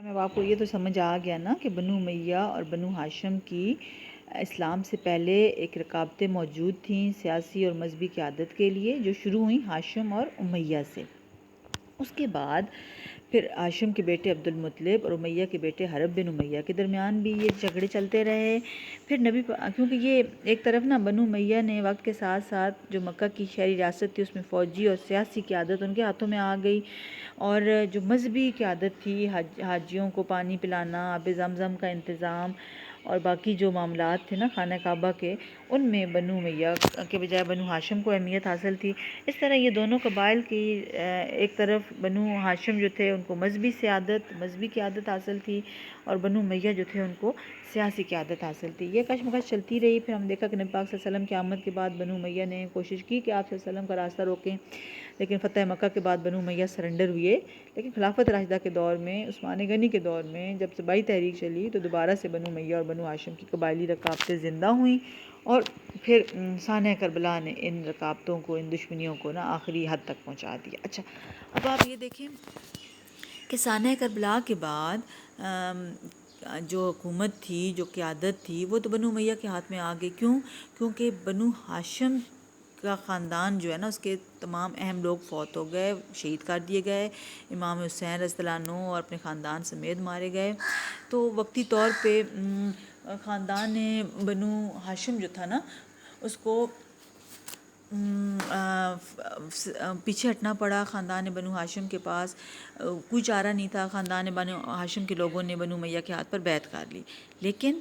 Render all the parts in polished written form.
اب آپ کو یہ تو سمجھ آ گیا نا کہ بنو امیہ اور بنو ہاشم کی اسلام سے پہلے ایک رکاوٹیں موجود تھیں سیاسی اور مذہبی قیادت کے لیے، جو شروع ہوئیں ہاشم اور امیہ سے۔ اس کے بعد پھر ہاشم کے بیٹے عبد المطلب اور امیہ کے بیٹے حرب بن امیہ کے درمیان بھی یہ جھگڑے چلتے رہے۔ پھر کیونکہ یہ ایک طرف نا بنو امیہ نے وقت کے ساتھ ساتھ جو مکہ کی شہری ریاست تھی اس میں فوجی اور سیاسی قیادت ان کے ہاتھوں میں آ گئی، اور جو مذہبی قیادت تھی، حاجیوں کو پانی پلانا، آب زمزم کا انتظام اور باقی جو معاملات تھے نا خانہ کعبہ کے، ان میں بنو امیہ کے بجائے بنو ہاشم کو اہمیت حاصل تھی۔ اس طرح یہ دونوں قبائل کی ایک طرف بنو ہاشم جو تھے ان کو مذہبی قیادت حاصل تھی، اور بنو امیہ جو تھے ان کو سیاسی قیادت حاصل تھی۔ یہ کشمکش چلتی رہی۔ پھر ہم دیکھا کہ نبی پاک صلی اللہ علیہ وسلم کی آمد کے بعد بنو امیہ نے کوشش کی کہ آپ صلی اللہ علیہ وسلم کا راستہ روکیں، لیکن فتح مکہ کے بعد بنو امیہ سرنڈر ہوئے۔ لیکن خلافت راشدہ کے دور میں، عثمان غنی کے دور میں جب صبائی تحریک چلی تو دوبارہ سے بنو امیہ اور بنو ہاشم کی قبائلی رکاوٹیں زندہ ہوئیں، اور پھر سانحہ کربلا نے ان رکاوٹوں کو، ان دشمنیوں کو نا آخری حد تک پہنچا دیا۔ اچھا، اب آپ یہ دیکھیں کہ سانحہ کربلا کے بعد جو حکومت تھی، جو قیادت تھی، وہ تو بنو امیہ کے ہاتھ میں آ گئی۔ کیونکہ بنو ہاشم کا خاندان جو ہے نا، اس کے تمام اہم لوگ فوت ہو گئے، شہید کر دیے گئے، امام حسین رضی اللہ عنہ اور اپنے خاندان سمیت مارے گئے۔ تو وقتی طور پہ خاندان بنو ہاشم جو تھا نا، اس کو پیچھے ہٹنا پڑا۔ خاندان بنو ہاشم کے پاس کوئی چارہ نہیں تھا۔ خاندان بنو ہاشم کے لوگوں نے بنو امیہ کے ہاتھ پر بیعت کر لی، لیکن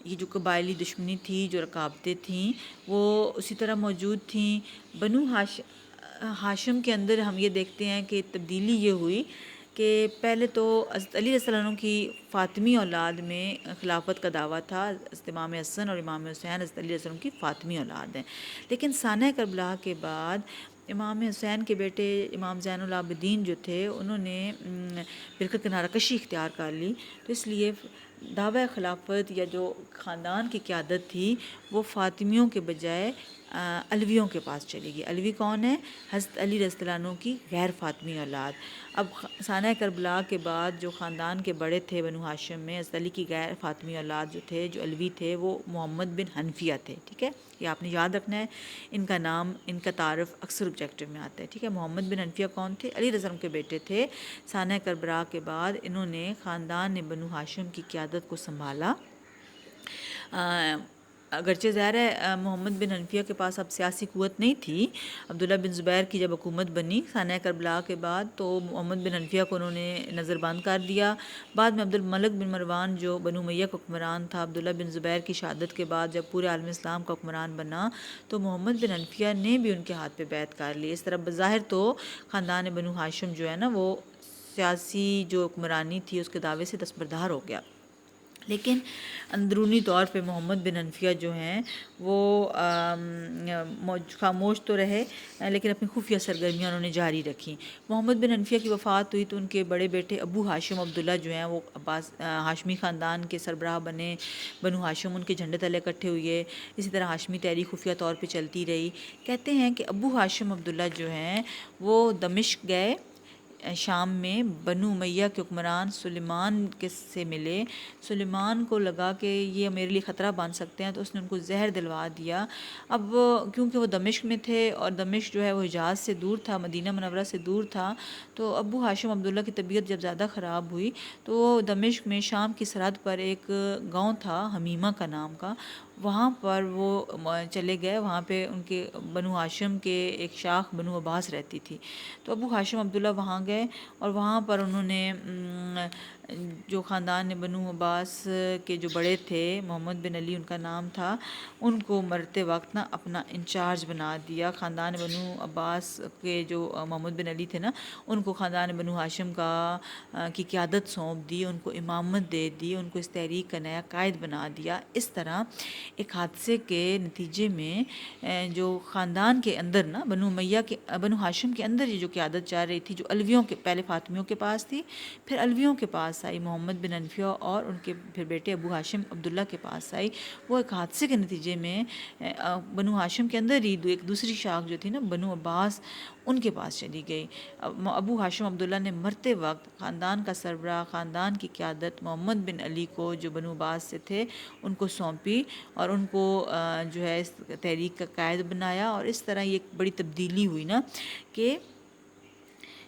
یہ جو قبائلی دشمنی تھی، جو رکاوٹیں تھیں، وہ اسی طرح موجود تھیں۔ بنو ہاشم کے اندر ہم یہ دیکھتے ہیں کہ تبدیلی یہ ہوئی کہ پہلے تو حضرت علی رضی اللہ عنہ کی فاطمی اولاد میں خلافت کا دعویٰ تھا۔ حضرت امام حسن اور امام حسین حضرت علی رضی اللہ عنہ کی فاطمی اولاد ہیں، لیکن سانحہ کربلا کے بعد امام حسین کے بیٹے امام زین العابدین جو تھے، انہوں نے فرقہ کنارہ کشی اختیار کر لی۔ تو اس لیے دعویٰ خلافت یا جو خاندان کی قیادت تھی وہ فاطمیوں کے بجائے علویوں کے پاس چلی گئی۔ علوی کون ہے؟ حضرت علی رضی اللہ عنہ کی غیر فاطمی اولاد۔ اب سانحہ کربلا کے بعد جو خاندان کے بڑے تھے بنو ہاشم میں، حضرت علی کی غیر فاطمی اولاد جو تھے، جو علوی تھے، وہ محمد بن حنفیہ تھے۔ ٹھیک ہے، یہ آپ نے یاد رکھنا ہے، ان کا نام، ان کا تعارف اکثر آبجیکٹو میں آتا ہے۔ ٹھیک ہے، محمد بن حنفیہ کون تھے؟ علی رضی اللہ عنہ کے بیٹے تھے۔ سانحہ کربلا کے بعد انہوں نے خاندان بنو ہاشم کی قیادت کو سنبھالا۔ اگرچہ ظاہر ہے محمد بن حنفیہ کے پاس اب سیاسی قوت نہیں تھی۔ عبداللہ بن زبیر کی جب حکومت بنی سانحہ کربلا کے بعد، تو محمد بن حنفیہ کو انہوں نے نظر بند کر دیا۔ بعد میں عبد الملک بن مروان جو بنو امیہ کا حکمران تھا، عبداللہ بن زبیر کی شہادت کے بعد جب پورے عالم اسلام کا حکمران بنا، تو محمد بن حنفیہ نے بھی ان کے ہاتھ پہ بیعت کر لی۔ اس طرح بظاہر تو خاندان بنو ہاشم جو ہے نا، وہ سیاسی جو حکمرانی تھی اس کے دعوے سے دستبردار ہو گیا، لیکن اندرونی طور پہ محمد بن حنفیہ جو ہیں وہ خاموش تو رہے، لیکن اپنی خفیہ سرگرمیاں انہوں نے جاری رکھیں۔ محمد بن حنفیہ کی وفات ہوئی تو ان کے بڑے بیٹے ابو ہاشم عبداللہ جو ہیں وہ ہاشمی خاندان کے سربراہ بنے۔ بنو ہاشم ان کے جھنڈے تلے اکٹھے ہوئے۔ اسی طرح ہاشمی تحریک خفیہ طور پہ چلتی رہی۔ کہتے ہیں کہ ابو ہاشم عبداللہ جو ہیں وہ دمشق گئے، شام میں بنو امیہ کے حکمران سلیمان سے ملے۔ سلیمان کو لگا کہ یہ میرے لیے خطرہ بن سکتے ہیں، تو اس نے ان کو زہر دلوا دیا۔ اب کیونکہ وہ دمشق میں تھے اور دمشق جو ہے وہ حجاز سے دور تھا، مدینہ منورہ سے دور تھا، تو ابو ہاشم عبداللہ کی طبیعت جب زیادہ خراب ہوئی تو دمشق میں شام کی سرحد پر ایک گاؤں تھا حمیمہ کا نام کا، وہاں پر وہ چلے گئے۔ وہاں پہ ان کے بنو ہاشم کے ایک شاخ بنو عباس رہتی تھی، تو ابو ہاشم عبداللہ وہاں گئے، اور وہاں پر انہوں نے جو خاندان بنو عباس کے جو بڑے تھے، محمد بن علی ان کا نام تھا، ان کو مرتے وقت نا اپنا انچارج بنا دیا۔ خاندان بنو عباس کے جو محمد بن علی تھے نا، ان کو خاندان بنو ہاشم کی قیادت سونپ دی، ان کو امامت دے دی، ان کو اس تحریک کا نیا قائد بنا دیا۔ اس طرح ایک حادثے کے نتیجے میں جو خاندان کے اندر نا بنو ہاشم کے اندر یہ جو قیادت چل رہی تھی، جو علویوں کے پہلے فاطمیوں کے پاس تھی، پھر علویوں الویوں کے پاس آئی، محمد بن انفیہ اور ان کے پھر بیٹے ابو ہاشم عبداللہ کے پاس آئی، وہ ایک حادثے کے نتیجے میں بنو ہاشم کے اندر ہی ایک دوسری شاخ جو تھی نا بنو عباس، ان کے پاس چلی گئی۔ ابو ہاشم عبداللہ نے مرتے وقت خاندان کا سربراہ، خاندان کی قیادت محمد بن علی کو جو بنو عباس سے تھے ان کو سونپی، اور ان کو جو ہے اس تحریک کا قائد بنایا، اور اس طرح یہ ایک بڑی تبدیلی ہوئی نا کہ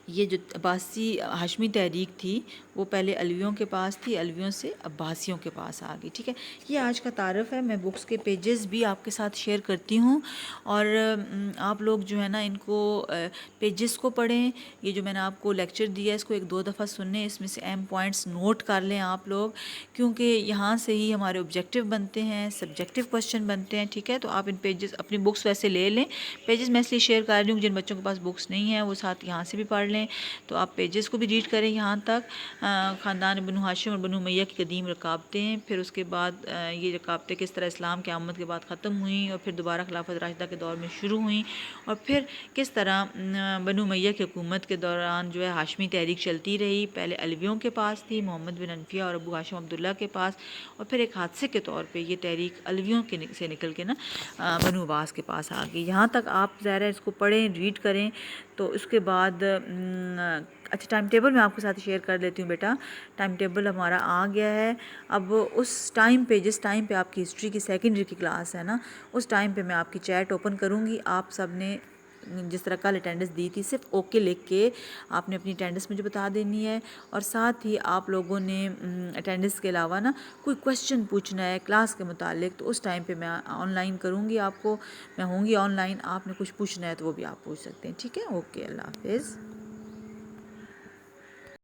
یہ جو عباسی ہاشمی تحریک تھی وہ پہلے علویوں کے پاس تھی، علویوں سے عباسیوں کے پاس آ گئی، ٹھیک ہے۔ یہ آج کا تعارف ہے، میں بکس کے پیجز بھی آپ کے ساتھ شیئر کرتی ہوں، اور آپ لوگ جو ہے نا ان کو پیجز کو پڑھیں، یہ جو میں نے آپ کو لیکچر دیا ہے اس کو 1-2 دفعہ سنیں، اس میں سے اہم پوائنٹس نوٹ کر لیں آپ لوگ، کیونکہ یہاں سے ہی ہمارے آبجیکٹیو بنتے ہیں، سبجیکٹیو کوسچن بنتے ہیں، ٹھیک ہے۔ تو آپ ان پیجز اپنی بکس ویسے لے لیں، پیجز میں اس لیے شیئر کر رہی ہوں جن بچوں کے پاس بکس نہیں ہیں وہ ساتھ یہاں سے بھی پڑھ لیں، تو آپ پیجز کو بھی ریڈ کریں یہاں تک۔ خاندان بنو ہاشم اور بنو امیہ کی قدیم رکابتیں، پھر اس کے بعد یہ رکابتیں کس طرح اسلام کی آمد کے بعد ختم ہوئیں اور پھر دوبارہ خلافت راشدہ کے دور میں شروع ہوئیں، اور پھر کس طرح بنو امیہ کی حکومت کے دوران جو ہے ہاشمی تحریک چلتی رہی، پہلے علویوں کے پاس تھی، محمد بن انفیہ اور ابو ہاشم عبداللہ کے پاس، اور پھر ایک حادثے کے طور پہ یہ تحریک علویوں کے سے نکل کے نا بنو عباس کے پاس آ گئی۔ یہاں تک آپ ظاہر ہے اس کو پڑھیں، ریڈ کریں، تو اس کے بعد اچھا ٹائم ٹیبل میں آپ کے ساتھ شیئر کر لیتی ہوں بیٹا، ٹائم ٹیبل ہمارا آ گیا ہے اب۔ اس ٹائم پہ جس ٹائم پہ آپ کی ہسٹری کی سیکنڈری کی کلاس ہے نا، اس ٹائم پہ میں آپ کی چیٹ اوپن کروں گی، آپ سب نے جس طرح کل اٹینڈنس دی تھی صرف اوکے لکھ کے آپ نے اپنی اٹینڈنس مجھے بتا دینی ہے، اور ساتھ ہی آپ لوگوں نے اٹینڈنس کے علاوہ نا کوئی کویسچن پوچھنا ہے کلاس کے متعلق تو اس ٹائم پہ میں آن لائن کروں گی، آپ کو میں ہوں گی آن لائن، آپ نے کچھ پوچھنا ہے تو وہ بھی آپ پوچھ سکتے ہیں، ٹھیک ہے۔ اوکے، اللہ حافظ۔